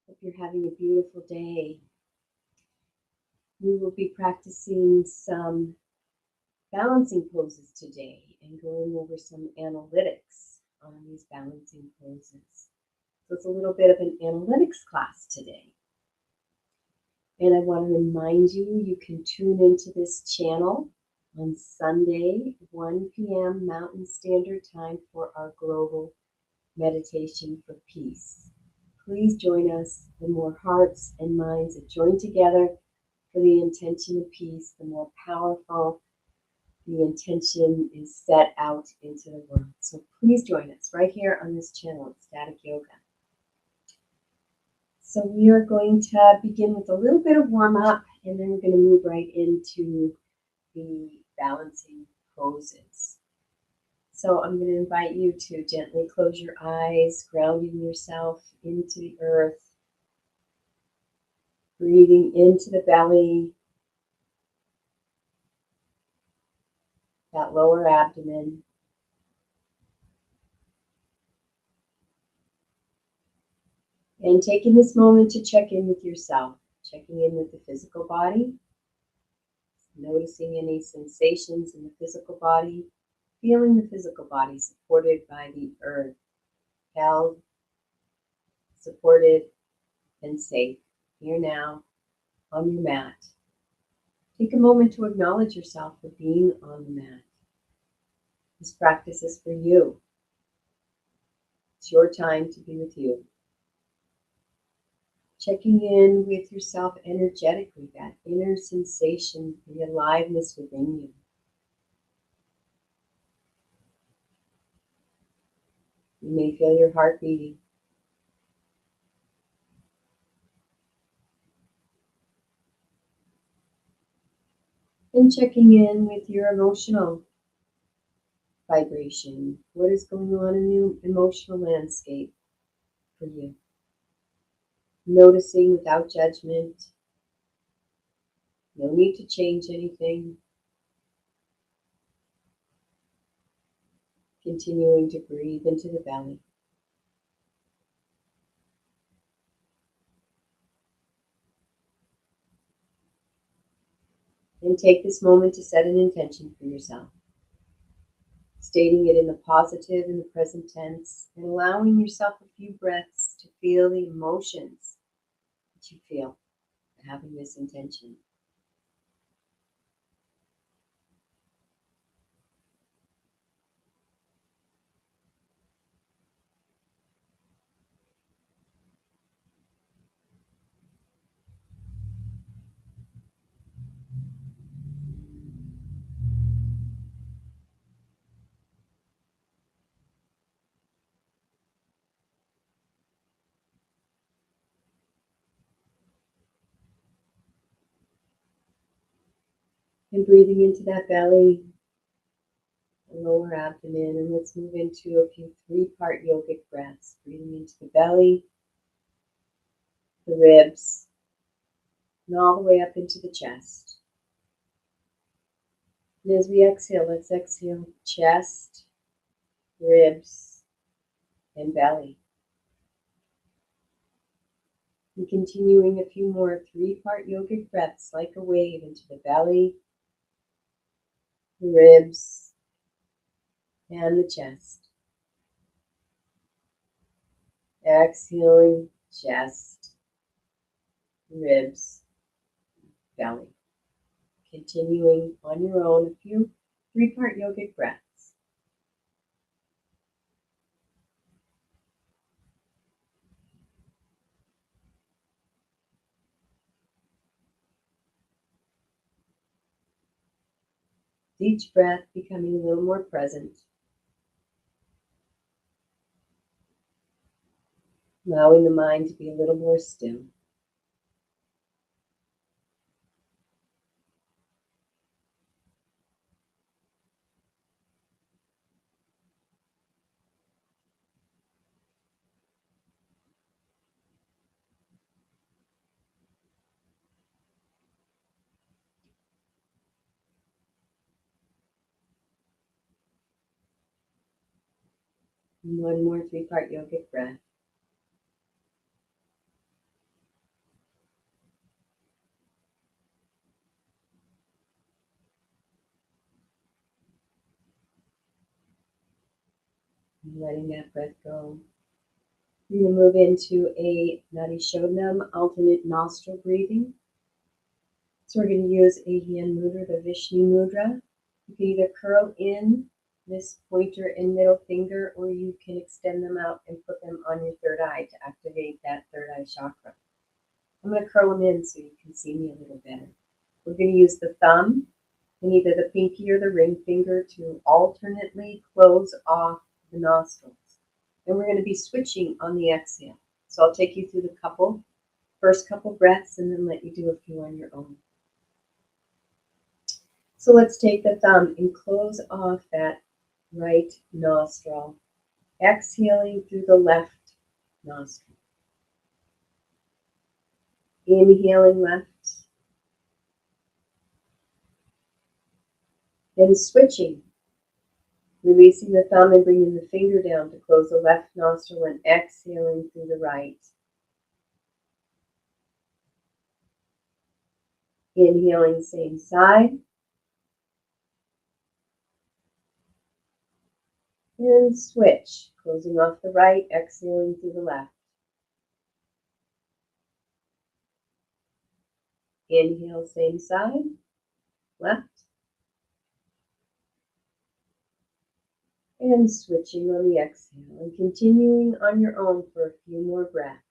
Hope you're having a beautiful day. We will be practicing some balancing poses today and going over some analytics on these balancing poses. So it's a little bit of an analytics class today. And I want to remind you, you can tune into this channel on Sunday, 1 p.m. Mountain Standard Time for our global meditation for peace. Please join us. The more hearts and minds that join together for the intention of peace, the more powerful the intention is set out into the world. So please join us right here on this channel, Ecstatic Yoga. So we are going to begin with a little bit of warm up, and then we're going to move right into the balancing poses. So I'm going to invite you to gently close your eyes, grounding yourself into the earth, breathing into the belly, that lower abdomen. And taking this moment to check in with yourself, checking in with the physical body, noticing any sensations in the physical body, feeling the physical body supported by the earth, held, supported, and safe, here now on your mat. Take a moment to acknowledge yourself for being on the mat. This practice is for you. It's your time to be with you. Checking in with yourself energetically, that inner sensation, the aliveness within you. You may feel your heart beating. And checking in with your emotional vibration. What is going on in the emotional landscape for you? Noticing without judgment. No need to change anything. Continuing to breathe into the belly. And take this moment to set an intention for yourself, stating it in the positive in the present tense, and allowing yourself a few breaths to feel the emotions that you feel having this intention. And breathing into that belly, the lower abdomen, and let's move into a few three-part yogic breaths. Breathing into the belly, the ribs, and all the way up into the chest. And as we exhale, let's exhale chest, ribs, and belly. And continuing a few more three-part yogic breaths like a wave into the belly, the ribs, and the chest. Exhaling chest, ribs, belly. Continuing on your own a few three-part yogic breaths. Each breath becoming a little more present, allowing the mind to be a little more still. And one more three-part yogic breath. letting that breath go. We're going to move into a Nadi Shodham alternate nostril breathing. So we're going to use a hand mudra, the Vishnu mudra. You can either curl in this pointer and middle finger, or you can extend them out and put them on your third eye to activate that third eye chakra. I'm going to curl them in so you can see me a little better. We're going to use the thumb and either the pinky or the ring finger to alternately close off the nostrils. And we're going to be switching on the exhale. So I'll take you through the first couple breaths and then let you do a few on your own. So let's take the thumb and close off that right nostril, exhaling through the left nostril. Inhaling left, then switching, releasing the thumb and bringing the finger down to close the left nostril and exhaling through the right. Inhaling same side. And switch, closing off the right, exhaling through the left. Inhale, same side, left. And switching on the exhale and continuing on your own for a few more breaths.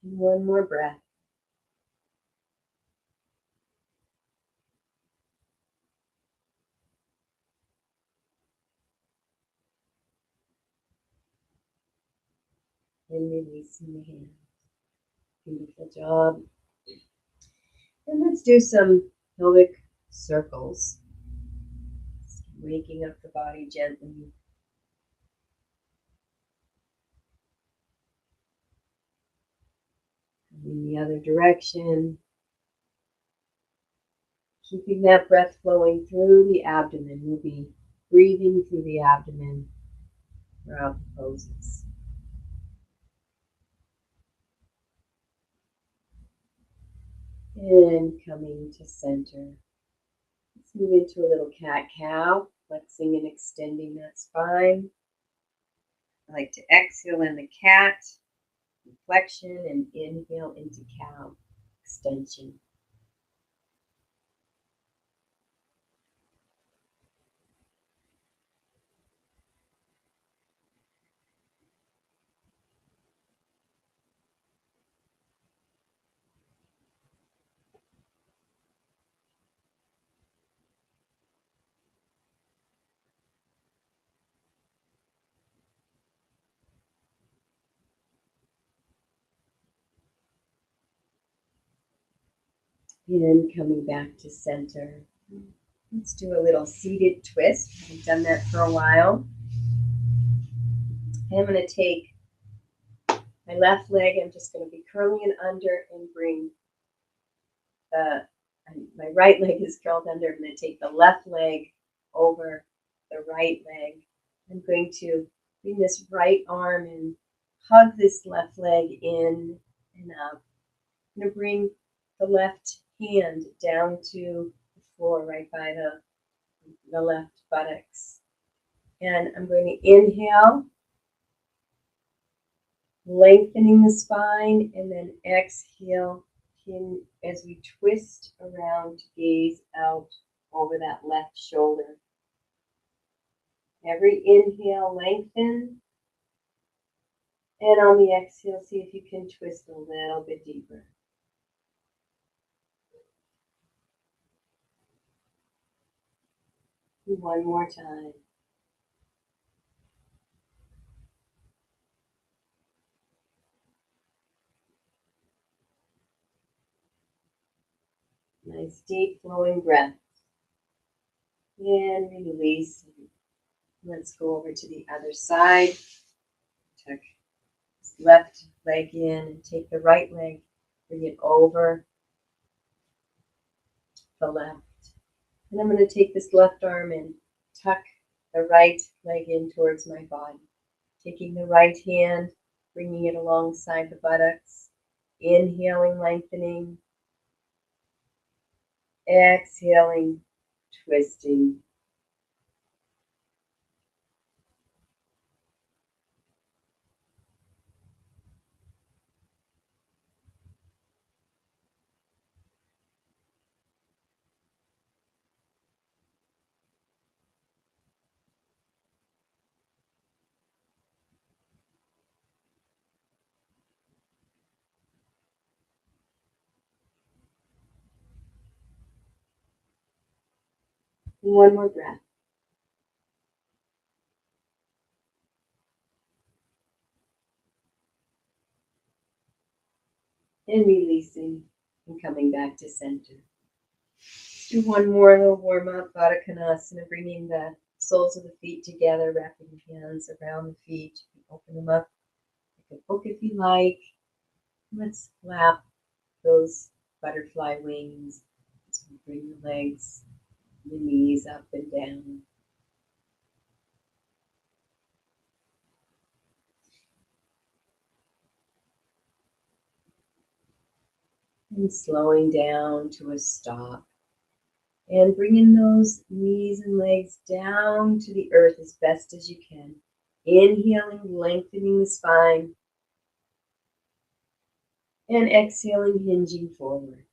And one more breath. And releasing the hand. Beautiful job. And let's do some pelvic circles. Just waking up the body gently. In the other direction. Keeping that breath flowing through the abdomen. We'll be breathing through the abdomen throughout the poses. And coming to center. Let's move into a little cat-cow, flexing and extending that spine. I like to exhale in the cat, flexion, and inhale into cow, extension. And coming back to center. Let's do a little seated twist. I haven't done that for a while. I'm going to take my left leg. I'm just going to be curling it under and bring my right leg is curled under. I'm going to take the left leg over the right leg. I'm going to bring this right arm and hug this left leg in and up. I'm going to bring the left hand down to the floor right by the left buttocks. And I'm going to inhale, lengthening the spine, and then exhale as we twist around to gaze out over that left shoulder. Every inhale, lengthen. And on the exhale, see if you can twist a little bit deeper. One more time. Nice deep flowing breath. And release. Let's go over to the other side. Tuck left leg in and take the right leg, bring it over the left. And I'm going to take this left arm and tuck the right leg in towards my body. Taking the right hand, bringing it alongside the buttocks. Inhaling, lengthening. Exhaling, twisting. One more breath. And releasing and coming back to center. Let's do one more little warm up, Baddha Konasana, bringing the soles of the feet together, wrapping the hands around the feet. Open them up like a book if you like. Let's flap those butterfly wings as we bring the legs, the knees up and down. And slowing down to a stop. And bringing those knees and legs down to the earth as best as you can. Inhaling, lengthening the spine. And exhaling, hinging forward.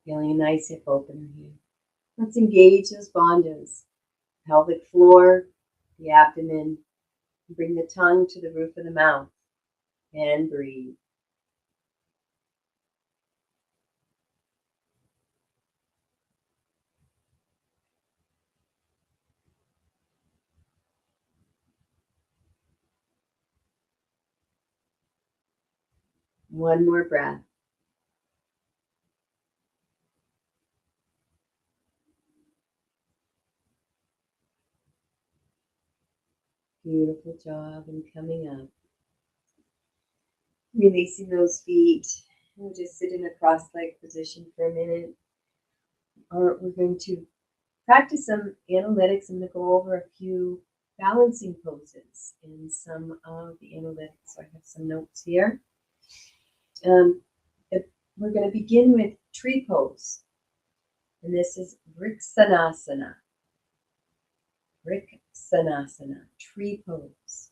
Feeling a nice hip opener here. Let's engage those bandhas. Pelvic floor, the abdomen. Bring the tongue to the roof of the mouth. And breathe. One more breath. Beautiful job. And coming up. Releasing those feet. We'll just sit in a cross-legged position for a minute. Or we're going to practice some analytics. I'm going to go over a few balancing poses in some of the analytics. So I have some notes here. We're going to begin with tree pose. And this is Vriksanasana. Vriksanasana, tree pose.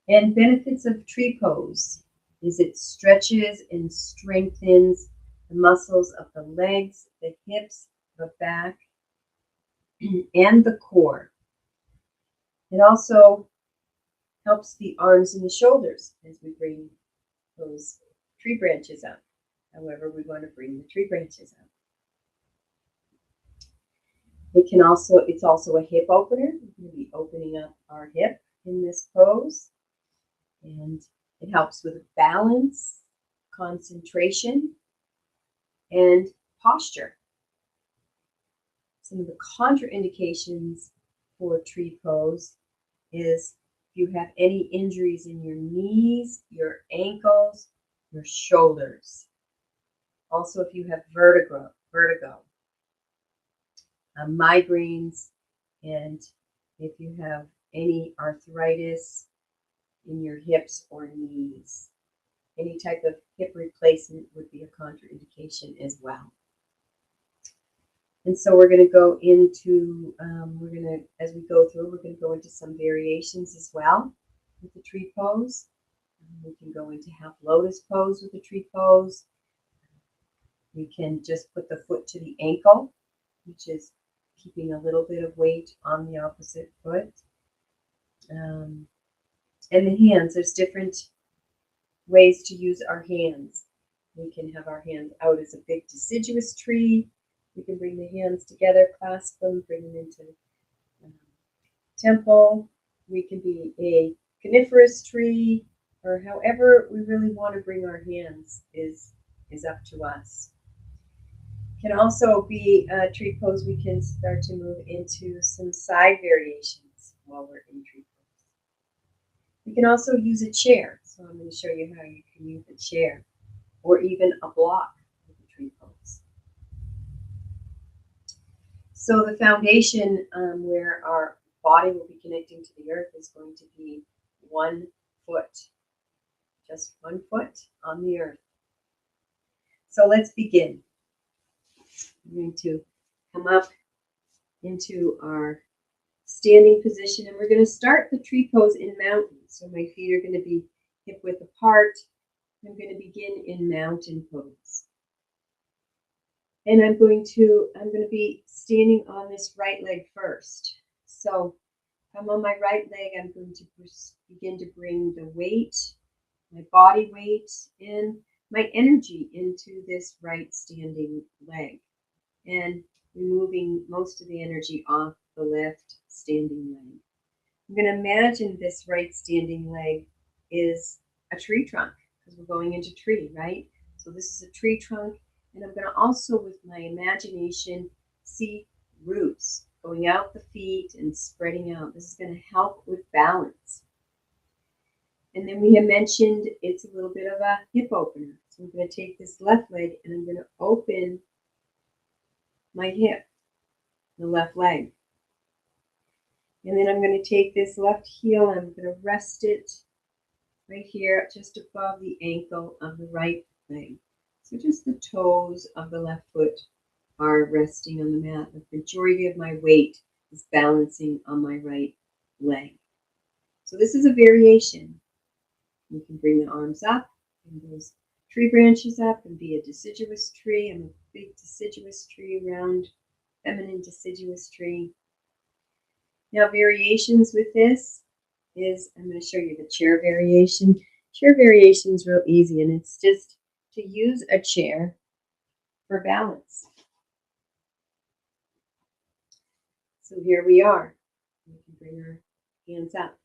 And benefits of tree pose is it stretches and strengthens the muscles of the legs, the hips, the back, and the core. It also helps the arms and the shoulders as we bring those tree branches up. However, we want to bring the tree branches up. It's also a hip opener. We're going to be opening up our hip in this pose. And it helps with balance, concentration, and posture. Some of the contraindications for tree pose is if you have any injuries in your knees, your ankles, your shoulders. Also, if you have vertigo, migraines, and if you have any arthritis in your hips or knees. Any type of hip replacement would be a contraindication as well. And so we're going to go into, as we go through, we're going to go into some variations as well with the tree pose. We can go into half lotus pose with the tree pose. We can just put the foot to the ankle, which is keeping a little bit of weight on the opposite foot. And the hands, there's different ways to use our hands. We can have our hands out as a big deciduous tree. We can bring the hands together, clasp them, bring them into temple. We can be a coniferous tree, or however we really want to bring our hands is up to us. Can also be a tree pose. We can start to move into some side variations while we're in tree pose. We can also use a chair. So I'm going to show you how you can use a chair or even a block with a tree pose. So the foundation where our body will be connecting to the earth is going to be 1 foot, just 1 foot on the earth. So let's begin. We're going to come up into our standing position, and we're going to start the tree pose in mountain. So my feet are going to be hip width apart. I'm going to begin in mountain pose. And I'm going to be standing on this right leg first. So if I'm on my right leg, I'm going to begin to bring the weight, my body weight, and my energy into this right standing leg, and removing most of the energy off the left standing leg. I'm going to imagine this right standing leg is a tree trunk, because we're going into tree, right? So this is a tree trunk, and I'm going to also, with my imagination, see roots going out the feet and spreading out. This is going to help with balance. And then we have mentioned it's a little bit of a hip opener. So I'm going to take this left leg and I'm going to open my hip, the left leg. And then I'm going to take this left heel and I'm going to rest it right here just above the ankle of the right leg. So just the toes of the left foot are resting on the mat. The majority of my weight is balancing on my right leg. So this is a variation. You can bring the arms up and those tree branches up and be a deciduous tree. I'm a big deciduous tree, round, feminine deciduous tree. Now variations with this is, I'm going to show you the chair variation. Chair variation is real easy, and it's just to use a chair for balance. So here we are. We can bring our hands up.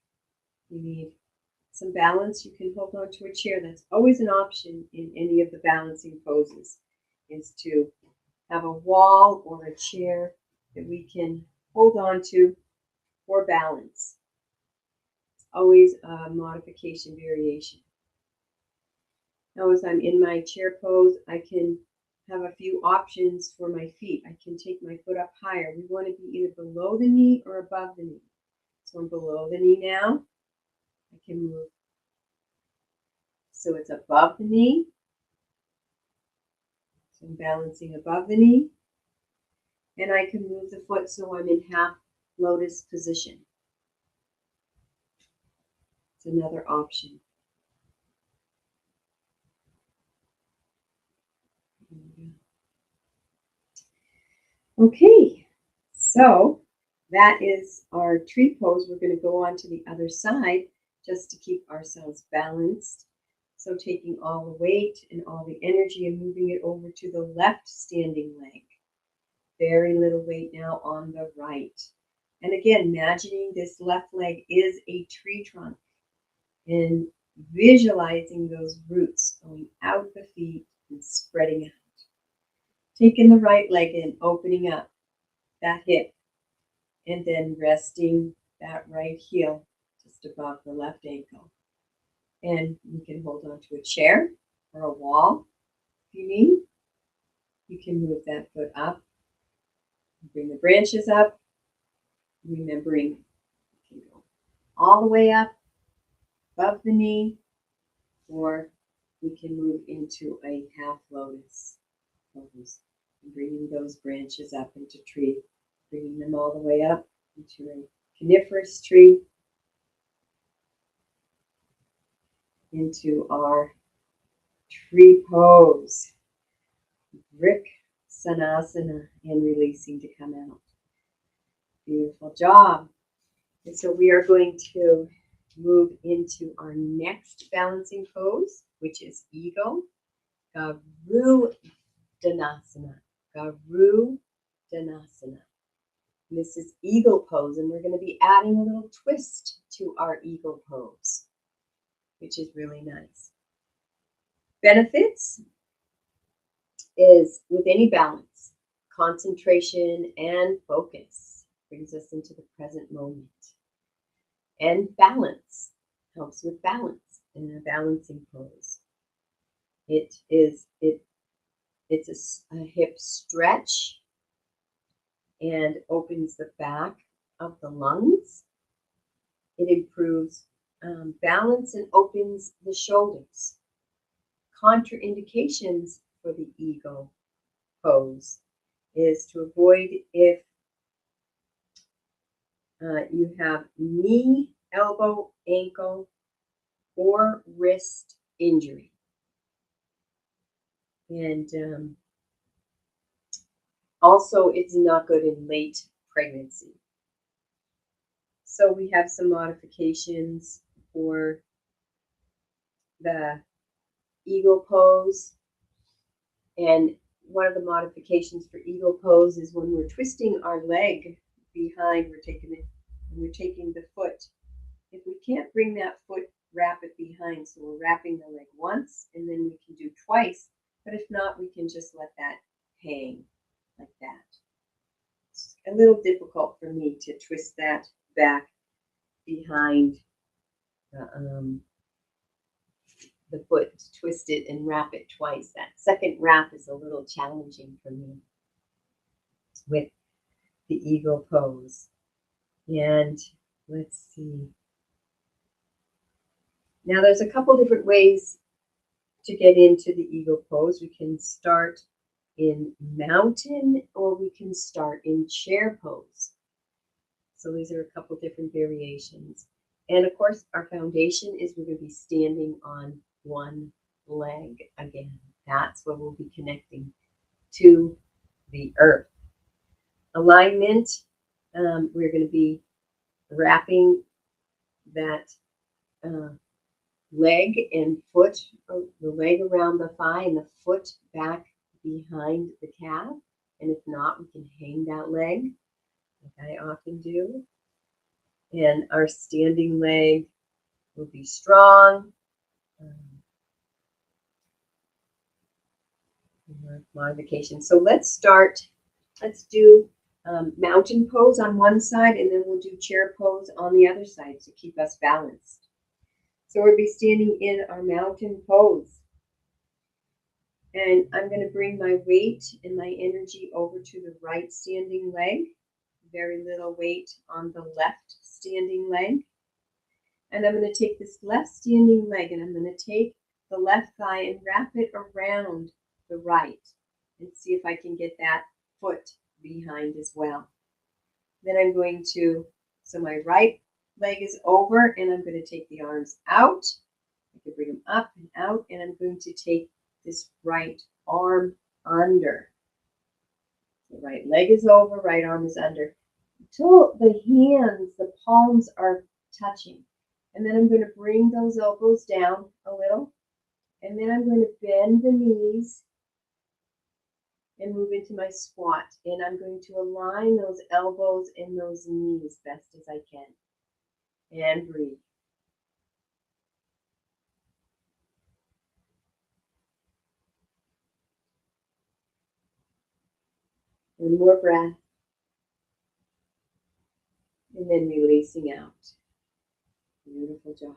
We need some balance. You can hold on to a chair. That's always an option in any of the balancing poses, is to have a wall or a chair that we can hold on to for balance. It's always a modification variation. Now as I'm in my chair pose, I can have a few options for my feet. I can take my foot up higher. We want to be either below the knee or above the knee. So I'm below the knee now. I can move so it's above the knee. So I'm balancing above the knee. And I can move the foot so I'm in half lotus position. It's another option. Okay, so that is our tree pose. We're going to go on to the other side just to keep ourselves balanced. So taking all the weight and all the energy and moving it over to the left standing leg. Very little weight now on the right. And again, imagining this left leg is a tree trunk and visualizing those roots going out the feet and spreading out. Taking the right leg in, opening up that hip, and then resting that right heel just above the left ankle. And you can hold on to a chair or a wall if you need. You can move that foot up, bring the branches up, remembering you can go all the way up above the knee, or we can move into a half lotus pose, bringing those branches up into tree, bringing them all the way up into a coniferous tree, into our tree pose, Brick Sanasana, and releasing to come out. Beautiful job. And so we are going to move into our next balancing pose, which is Ego Garu Danasana. Garu Danasana. This is Eagle pose, and we're going to be adding a little twist to our Eagle pose, which is really nice. Benefits is with any balance, concentration and focus brings us into the present moment. And balance helps with balance in a balancing pose. It's a hip stretch and opens the back of the lungs. It improves balance and opens the shoulders. Contraindications for the Eagle pose is to avoid if you have knee, elbow, ankle, or wrist injury. And also, it's not good in late pregnancy. So we have some modifications for the Eagle pose. And one of the modifications for Eagle pose is when we're twisting our leg behind, we're taking the foot. If we can't bring that foot, wrap it behind. So we're wrapping the leg once, and then we can do twice. But if not, we can just let that hang like that. It's a little difficult for me to twist that back behind the foot, twist it and wrap it twice. That second wrap is a little challenging for me with the Eagle pose. And let's see. Now there's a couple different ways to get into the Eagle pose. We can start in mountain or we can start in chair pose. So these are a couple different variations. And of course, our foundation is we're going to be standing on one leg again. That's where we'll be connecting to the earth. Alignment, we're going to be wrapping that leg and foot, the leg around the thigh and the foot back behind the calf. And if not, we can hang that leg like I often do. And our standing leg will be strong. Modification. So let's do mountain pose on one side, and then we'll do chair pose on the other side to keep us balanced. So we'll be standing in our mountain pose. And I'm going to bring my weight and my energy over to the right standing leg. Very little weight on the left standing leg. And I'm going to take this left standing leg and I'm going to take the left thigh and wrap it around the right and see if I can get that foot behind as well. Then I'm going to, so my right leg is over and I'm going to take the arms out. I can bring them up and out, and I'm going to take this right arm under. The right leg is over, right arm is under. Until the hands, the palms are touching. And then I'm going to bring those elbows down a little. And then I'm going to bend the knees and move into my squat. And I'm going to align those elbows and those knees best as I can. And breathe. One more breath. And then releasing out. Beautiful job.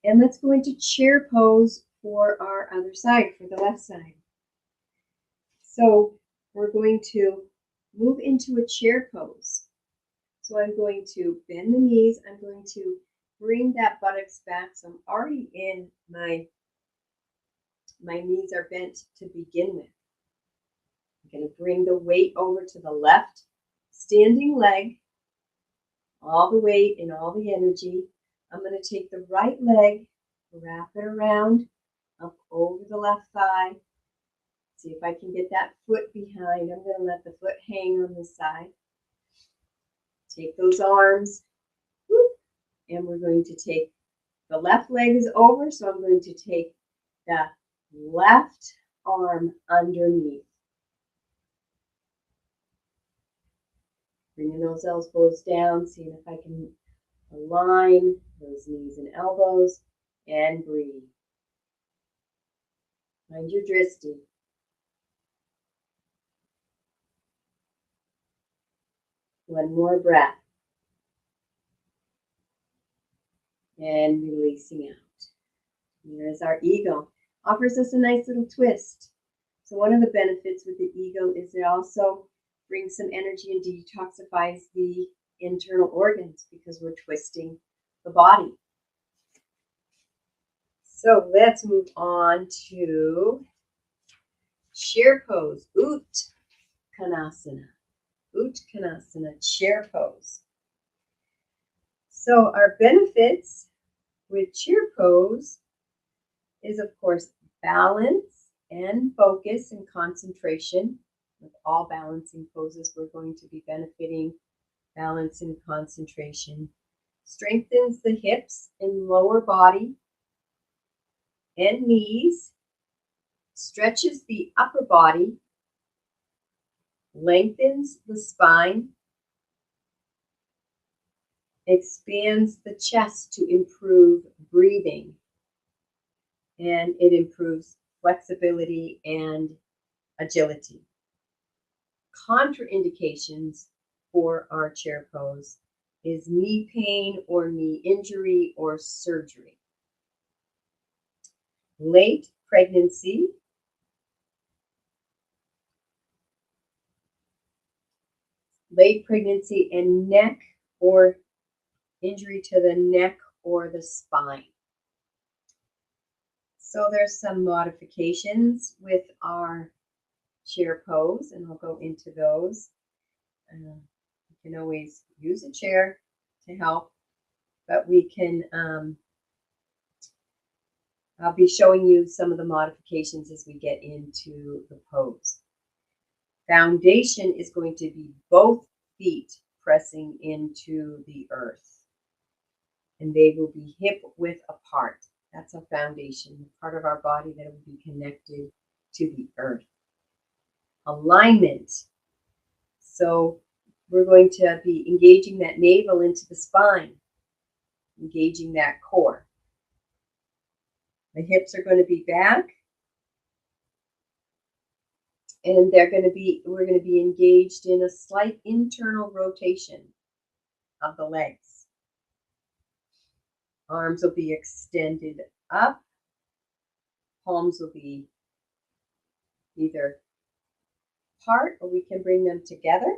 And let's go into chair pose for our other side, for the left side. So we're going to move into a chair pose. So I'm going to bend the knees. I'm going to bring that buttocks back. So I'm already in my knees are bent to begin with. I'm going to bring the weight over to the left standing leg, all the weight and all the energy. I'm going to take the right leg, wrap it around, up over the left thigh. See if I can get that foot behind. I'm going to let the foot hang on the side. Take those arms, whoop, and we're going to take the left leg is over, so I'm going to take the left arm underneath. Bringing those elbows down, seeing if I can align those knees and elbows, and breathe. Find your drishti. One more breath. And releasing out. Here is our eagle. Offers us a nice little twist. So one of the benefits with the eagle is it also brings some energy and detoxifies the internal organs because we're twisting the body. So let's move on to chair pose, Uttanasana. Uttanasana, chair pose. So our benefits with chair pose is, of course, balance and focus and concentration. With all balancing poses, we're going to be benefiting balance and concentration. Strengthens the hips and lower body and knees. Stretches the upper body. Lengthens the spine. Expands the chest to improve breathing. And it improves flexibility and agility. Contraindications for our chair pose is knee pain or knee injury or surgery. Late pregnancy. Late pregnancy and neck or injury to the neck or the spine. So there's some modifications with our chair pose, and I'll go into those. You can always use a chair to help, but we can, I'll be showing you some of the modifications as we get into the pose. Foundation is going to be both feet pressing into the earth, and they will be hip width apart. That's a foundation, the part of our body that will be connected to the earth. Alignment. So we're going to be engaging that navel into the spine, engaging that core. The hips are going to be back, and we're going to be engaged in a slight internal rotation of the legs. Arms will be extended up. Palms will be either apart or we can bring them together.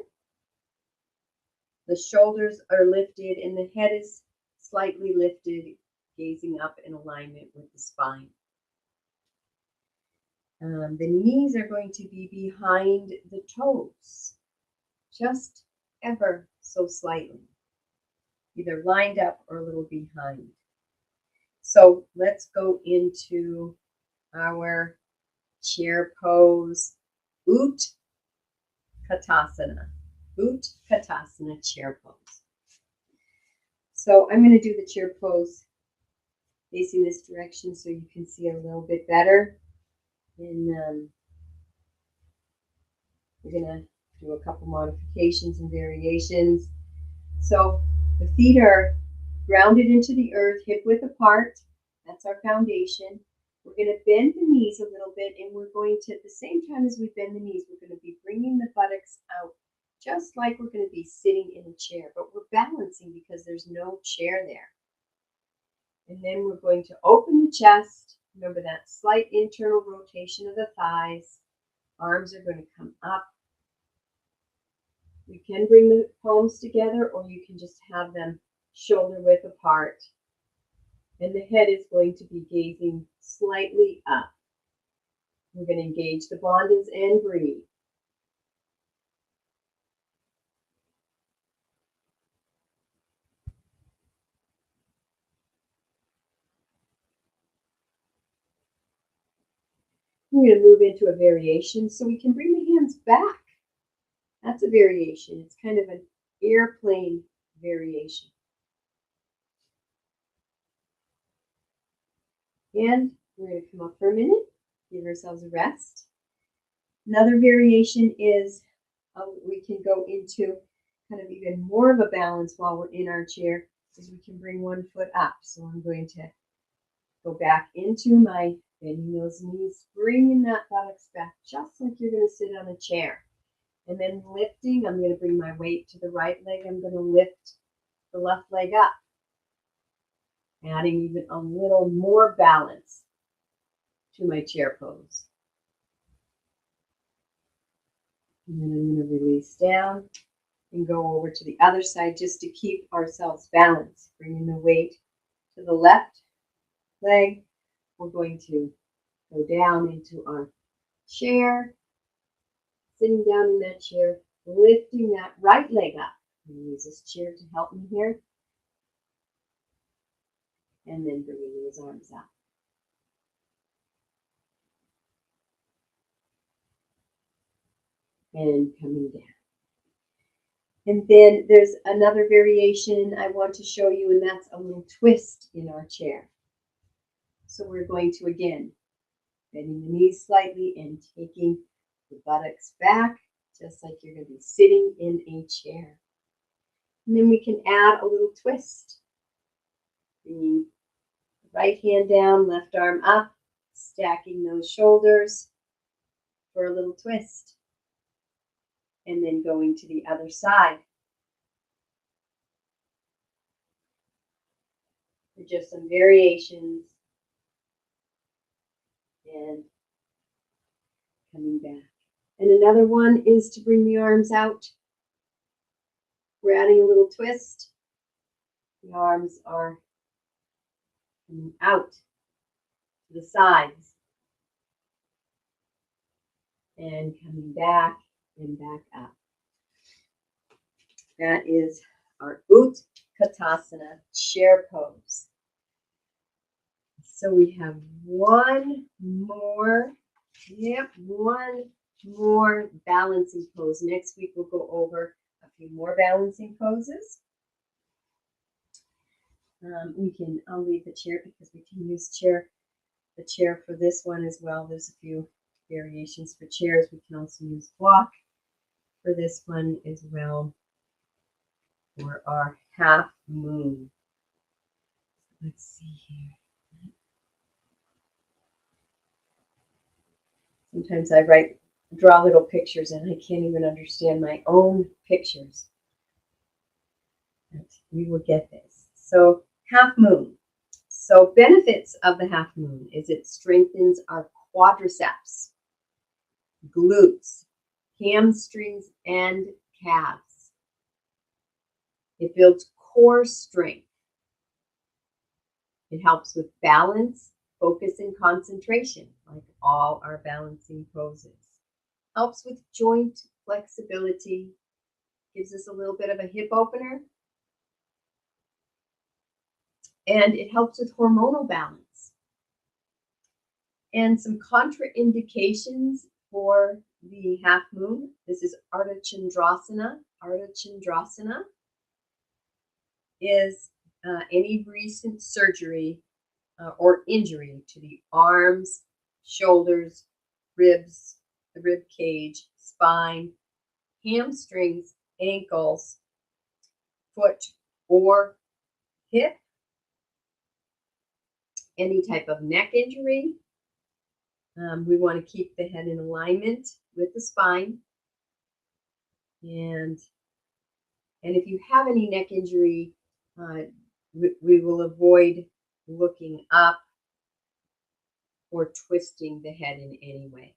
The shoulders are lifted and the head is slightly lifted, gazing up in alignment with the spine. The knees are going to be behind the toes, just ever so slightly, either lined up or a little behind. So let's go into our chair pose, Uttanasana. Uttanasana chair pose. So I'm going to do the chair pose facing this direction so you can see a little bit better. And we're going to do a couple modifications and variations. So the feet are grounded into the earth, hip width apart. That's our foundation. We're going to bend the knees a little bit, and we're going to, at the same time as we bend the knees, we're going to be bringing the buttocks out, just like we're going to be sitting in a chair, but we're balancing because there's no chair there. And then we're going to open the chest. Remember that slight internal rotation of the thighs. Arms are going to come up. You can bring the palms together, or you can just have them shoulder width apart. And the head is going to be gazing slightly up. We're going to engage the bandhas and breathe. We're going to move into a variation, so we can bring the hands back. That's a variation. It's kind of an airplane variation. And we're going to come up for a minute, give ourselves a rest. Another variation is we can go into kind of even more of a balance while we're in our chair, is we can bring one foot up. So I'm going to go back into my bending those knees, bringing that buttocks back just like you're going to sit on a chair. And then lifting, I'm going to bring my weight to the right leg. I'm going to lift the left leg up, adding even a little more balance to my chair pose. And then I'm going to release down and go over to the other side just to keep ourselves balanced. Bringing the weight to the left leg. We're going to go down into our chair, sitting down in that chair, lifting that right leg up. I'm going to use this chair to help me here. And then bringing those arms up. And coming down. And then there's another variation I want to show you, and that's a little twist in our chair. So we're going to, again, bending the knees slightly and taking the buttocks back, just like you're going to be sitting in a chair. And then we can add a little twist. Bringing the right hand down, left arm up, stacking those shoulders for a little twist. And then going to the other side. For just some variations. And coming back. And another one is to bring the arms out. We're adding a little twist. The arms are coming out to the sides. And coming back and back up. That is our Utkatasana chair pose. So we have one more balancing pose. Next week we'll go over a few more balancing poses. I'll leave the chair because we can use the chair for this one as well. There's a few variations for chairs. We can also use block for this one as well. For our half moon. Let's see here. Sometimes I draw little pictures and I can't even understand my own pictures. But we will get this. So half moon. So benefits of the half moon is it strengthens our quadriceps, glutes, hamstrings, and calves. It builds core strength. It helps with balance, focus, and concentration, like all our balancing poses. Helps with joint flexibility. Gives us a little bit of a hip opener. And it helps with hormonal balance. And some contraindications for the half moon. This is Ardha Chandrasana. Ardha Chandrasana is any recent surgery or injury to the arms, shoulders, ribs, the rib cage, spine, hamstrings, ankles, foot, or hip, any type of neck injury. We want to keep the head in alignment with the spine. And if you have any neck injury, we will avoid looking up or twisting the head in any way.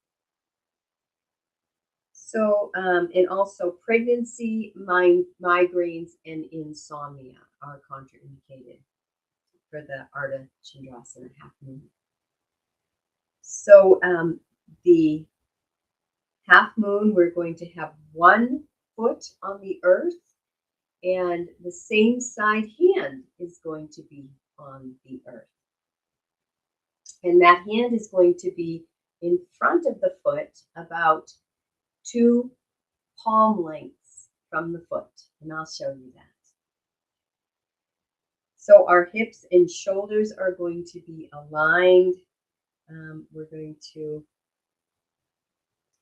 So, and also pregnancy, migraines, and insomnia are contraindicated for the Ardha Chandrasana half moon. So the half moon, we're going to have one foot on the earth, and the same side hand is going to be on the earth. And that hand is going to be in front of the foot about 2 palm lengths from the foot, and I'll show you that. So our hips and shoulders are going to be aligned.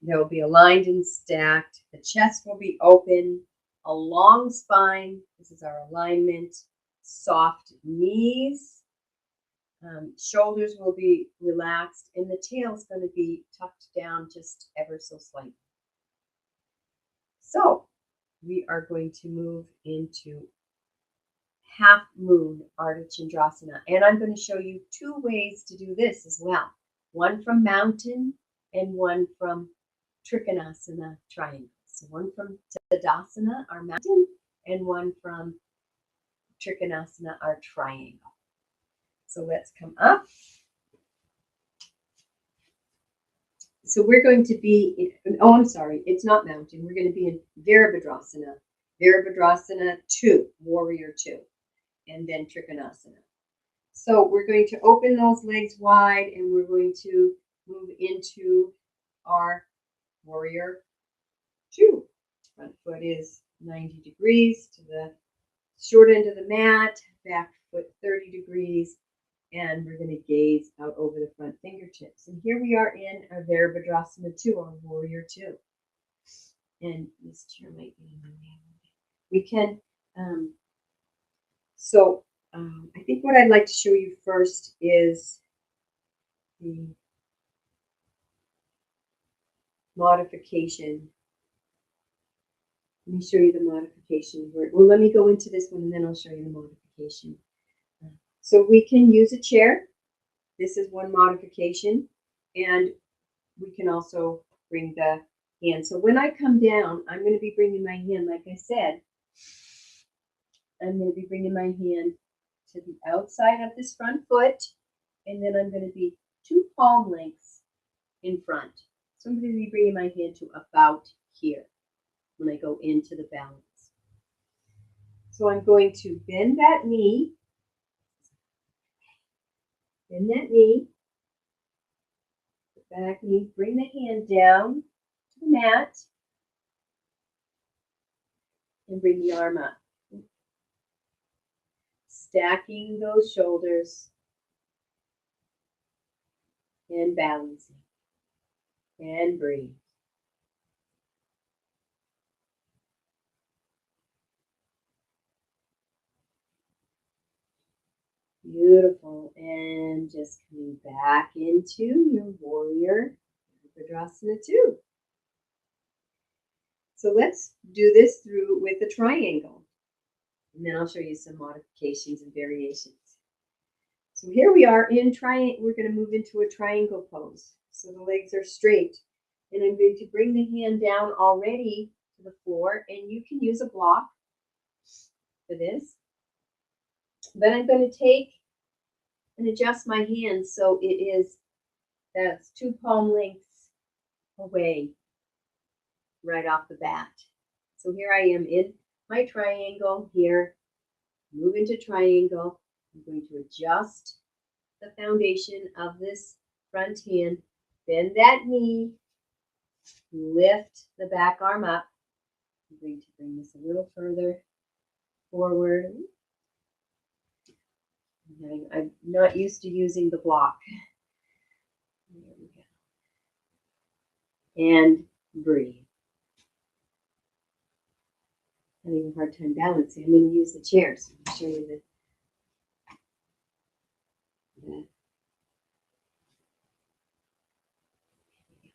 They'll be aligned and stacked. The chest will be open, a long spine. This is our alignment. Soft knees. Shoulders will be relaxed, and the tail is going to be tucked down just ever so slightly. So we are going to move into half moon Ardha Chandrasana, and I'm going to show you 2 ways to do this as well. One from mountain and one from Trikonasana triangle. So one from Tadasana, our mountain, and one from Trikonasana, our triangle. So let's come up. So we're going to be, I'm sorry, it's not mountain. We're going to be in Virabhadrasana. Virabhadrasana 2, warrior 2, and then Trikonasana. So we're going to open those legs wide, and we're going to move into our warrior 2. Front foot is 90 degrees to the short end of the mat, back foot 30 degrees, and we're going to gaze out over the front fingertips. And here we are in our Virabhadrasana 2, our warrior 2. And this chair might be in the way. We can, I think what I'd like to show you first is the modification. Let me show you the modification. Well, let me go into this one and then I'll show you the modification. So we can use a chair. This is one modification. And we can also bring the hand. So when I come down, I'm going to be bringing my hand, like I said, I'm going to be bringing my hand to the outside of this front foot. And then I'm going to be 2 palm lengths in front. So I'm going to be bringing my hand to about here when I go into the balance. So I'm going to bend that knee, the back knee, bring the hand down to the mat, and bring the arm up. Stacking those shoulders and balancing. And breathe. Beautiful. And just coming back into your warrior Virabhadrasana 2. So let's do this through with a triangle. And then I'll show you some modifications and variations. So here we are in triangle. We're going to move into a triangle pose. So the legs are straight. And I'm going to bring the hand down already to the floor. And you can use a block for this. Then I'm going to take and adjust my hand so that's 2 palm lengths away right off the bat. So here I am in my triangle here, move into triangle. I'm going to adjust the foundation of this front hand, bend that knee, lift the back arm up. I'm going to bring this a little further forward. I'm not used to using the block. There we go. And breathe. Having a hard time balancing. I'm going to use the chair, so I'll show you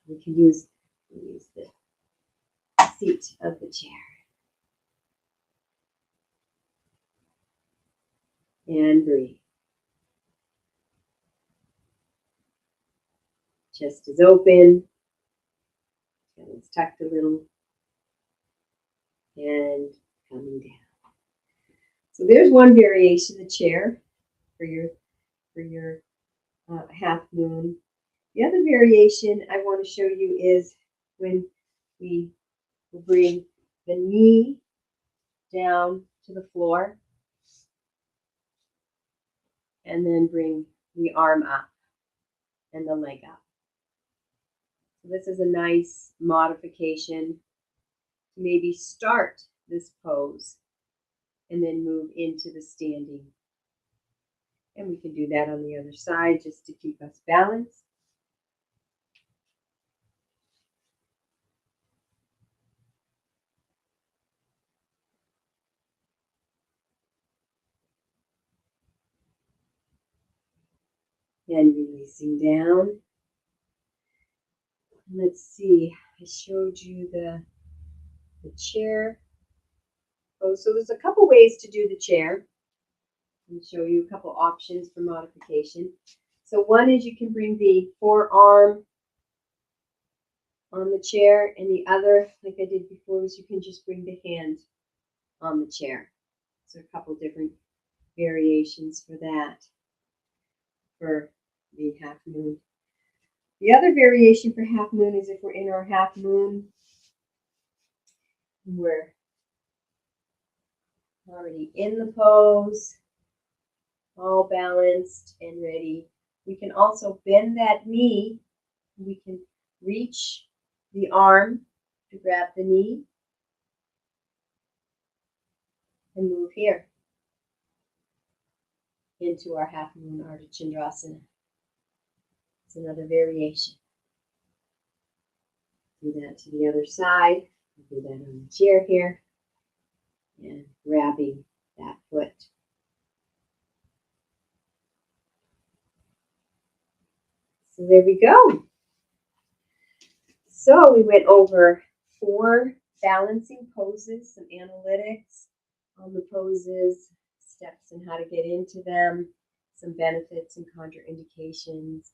we can use the seat of the chair. And breathe. Chest is open. Belly's tucked a little. And coming down. So there's one variation, the chair, for your half moon. The other variation I want to show you is when we will bring the knee down to the floor and then bring the arm up and the leg up. So this is a nice modification to maybe start this pose and then move into the standing. And we can do that on the other side just to keep us balanced. And releasing down. Let's see, I showed you the chair pose. So there's a couple ways to do the chair. I'll show you a couple options for modification. So one is you can bring the forearm on the chair, and the other, like I did before, is you can just bring the hand on the chair. So a couple different variations for that, for the half moon. The other variation for half moon is if we're in our half moon, we're already in the pose, all balanced and ready. We can also bend that knee. We can reach the arm to grab the knee and move here into our half moon Ardha Chandrasana. It's another variation. Do that to the other side. Do that on the chair here and grabbing that foot. So there we go. So we went over 4 balancing poses, some analytics on the poses, steps and how to get into them, some benefits and contraindications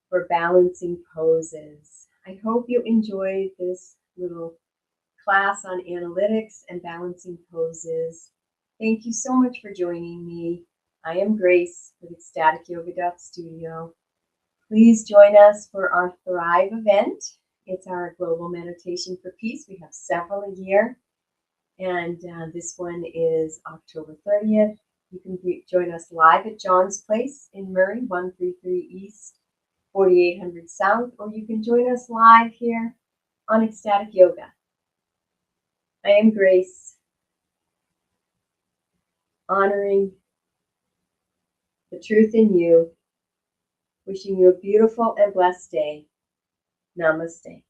for balancing poses. I hope you enjoyed this little class on analytics and balancing poses. Thank you so much for joining me. I am Grace with EcstaticYoga.Studio. Please join us for our Thrive event. It's our Global Meditation for Peace. We have several a year, and this one is October 30th. You can join us live at John's Place in Murray, 133 East, 4800 South, or you can join us live here on Ecstatic Yoga. I am Grace, honoring the truth in you, wishing you a beautiful and blessed day. Namaste.